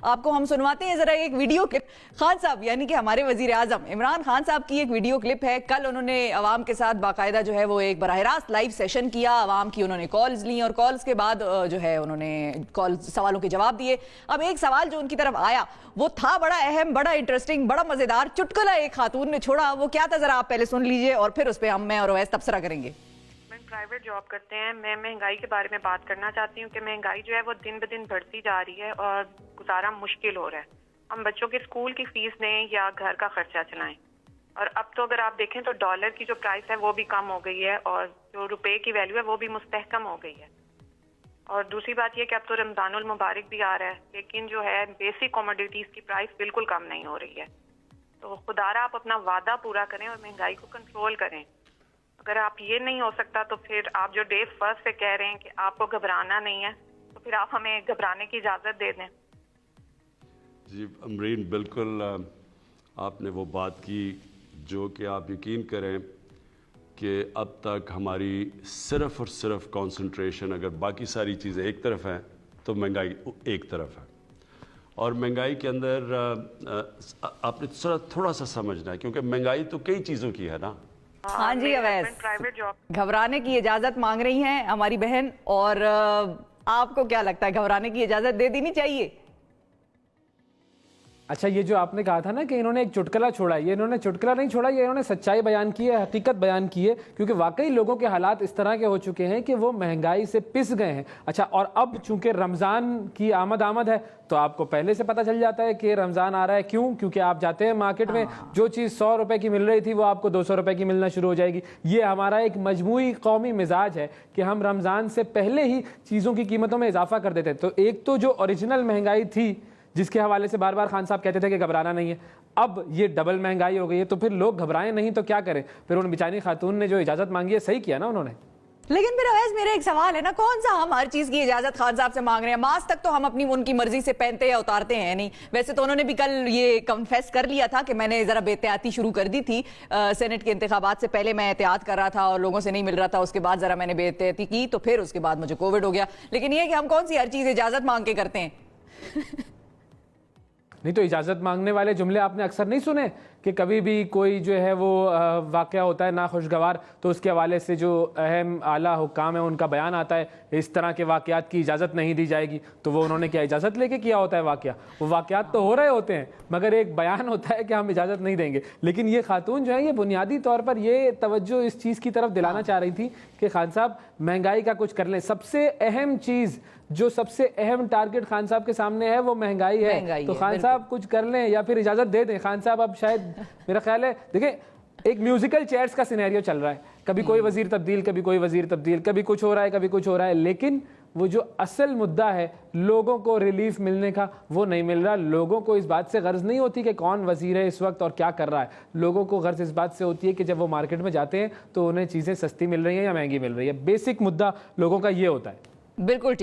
आपको हम सुनवाते हैं जरा एक वीडियो क्लिप। खान साहब यानी कि हमारे वजीर आजम इमरान खान साहब की एक वीडियो क्लिप है। कल उन्होंने अवाम के साथ बाकायदा जो है वो एक बराह रास्त लाइव सेशन किया, अवाम की उन्होंने कॉल्स ली और कॉल्स के बाद जो है उन्होंने सवालों के जवाब दिए। अब एक सवाल जो उनकी तरफ आया वो था बड़ा अहम, बड़ा इंटरेस्टिंग, बड़ा मजेदार। चुटकुला एक खातून ने छोड़ा, वो क्या था जरा आप पहले सुन लीजिए और फिर उस पर मैं और अवैस तबसरा करेंगे। प्राइवेट जॉब करते हैं। मैं महंगाई के बारे में बात करना चाहती हूँ कि महंगाई जो है वो दिन ब दिन बढ़ती जा रही है और गुजारा मुश्किल हो रहा है। हम बच्चों के स्कूल की फीस दें या घर का खर्चा चलाएं। और अब तो अगर आप देखें तो डॉलर की जो प्राइस है वो भी कम हो गई है और जो रुपए की वैल्यू है वो भी मुस्तहकम हो गई है। और दूसरी बात यह कि अब तो रमजानुल मुबारक भी आ रहा है, लेकिन जो है बेसिक कमोडिटीज की प्राइस बिल्कुल कम नहीं हो रही है। तो खुदारा आप अपना वादा पूरा करें और महंगाई को कंट्रोल करें। अगर आप ये नहीं हो सकता तो फिर आप जो डे फर्स्ट से कह रहे हैं कि आपको घबराना नहीं है, तो फिर आप हमें घबराने की इजाज़त दे दें। जी अमरीन, बिल्कुल आपने वो बात की जो कि आप यकीन करें कि अब तक हमारी सिर्फ़ और सिर्फ कंसंट्रेशन, अगर बाकी सारी चीज़ें एक तरफ हैं तो महंगाई एक तरफ है। और महंगाई के अंदर आपने थोड़ा सा समझना है, क्योंकि महंगाई तो कई चीज़ों की है ना। हाँ जी अवैस, प्राइवेट जॉब घबराने की इजाजत मांग रही हैं हमारी बहन, और आपको क्या लगता है घबराने की इजाजत दे देनी चाहिए? अच्छा, ये जो आपने कहा था ना कि इन्होंने एक चुटकुला छोड़ा, ये इन्होंने चुटकुला नहीं छोड़ा, ये इन्होंने सच्चाई बयान की है, हकीकत बयान की है, क्योंकि वाकई लोगों के हालात इस तरह के हो चुके हैं कि वो महंगाई से पिस गए हैं। अच्छा, और अब चूंकि रमज़ान की आमद है तो आपको पहले से पता चल जाता है कि रमज़ान आ रहा है। क्यों? क्योंकि आप जाते हैं मार्केट में, जो चीज़ 100 रुपए की मिल रही थी वो आपको 200 रुपए की मिलना शुरू हो जाएगी। ये हमारा एक मजमूई कौमी मिजाज है कि हम रमज़ान से पहले ही चीज़ों की कीमतों में इजाफा कर देते हैं। तो एक तो जो ओरिजिनल महंगाई थी जिसके हवाले से बार बार खान साहब कहते थे कि घबराना नहीं है, अब ये डबल महंगाई हो गई है, तो फिर लोग घबराएं नहीं तो क्या करें? फिर उन बेचारी खातून ने जो इजाजत मांगी है, सही किया ना उन्होंने। लेकिन फिर अवैस मेरा एक सवाल है ना, कौन सा हम हर चीज की इजाजत खान साहब से मांग रहे हैं? मास्क तक तो हम अपनी उनकी मर्जी से पहनते या उतारते हैं नहीं। वैसे तो उन्होंने भी कल ये कन्फेस कर लिया था कि मैंने जरा बेहतियाती शुरू कर दी थी सेनेट के इंतखाबात से पहले। मैं एहतियात कर रहा था और लोगों से नहीं मिल रहा था, उसके बाद जरा मैंने बेहतियाती की तो फिर उसके बाद मुझे कोविड हो गया। लेकिन ये कि हम कौन सी हर चीज इजाजत मांग के करते हैं? नहीं तो इजाज़त मांगने वाले जुमले आपने अक्सर नहीं सुने कि कभी भी कोई जो है वो वाक़या होता है नाखुशगवार तो उसके हवाले से जो अहम आला हुक्काम है उनका बयान आता है, इस तरह के वाक़यात की इजाज़त नहीं दी जाएगी। तो वो उन्होंने क्या इजाज़त लेके किया होता है वाक़या? वो वाक़यात तो हो रहे होते हैं मगर एक बयान होता है कि हम इजाज़त नहीं देंगे। लेकिन ये खातून जो है ये बुनियादी तौर पर ये तवज्जो इस चीज़ की तरफ दिलाना चाह रही थी कि खान साहब महंगाई का कुछ कर लें। सबसे अहम चीज़, जो सबसे अहम टारगेट खान साहब के सामने है वो महंगाई है। तो खान साहब कुछ कर लें या फिर इजाजत दे दें। खान साहब अब शायद मेरा ख्याल है, देखिए एक म्यूजिकल चेयर्स का सिनेरियो चल रहा है, कभी कोई वजीर तब्दील, कभी कोई वजीर तब्दील, कभी कुछ हो रहा है, कभी कुछ हो रहा है, लेकिन वो जो असल मुद्दा है लोगों को रिलीफ मिलने का वो नहीं मिल रहा। लोगों को इस बात से गर्ज नहीं होती कि कौन वजीर है इस वक्त और क्या कर रहा है। लोगों को गर्ज इस बात से होती है कि जब वो मार्केट में जाते हैं तो उन्हें चीजें सस्ती मिल रही हैं या महंगी मिल रही है। बेसिक मुद्दा लोगों का ये होता है। बिल्कुल ठीक।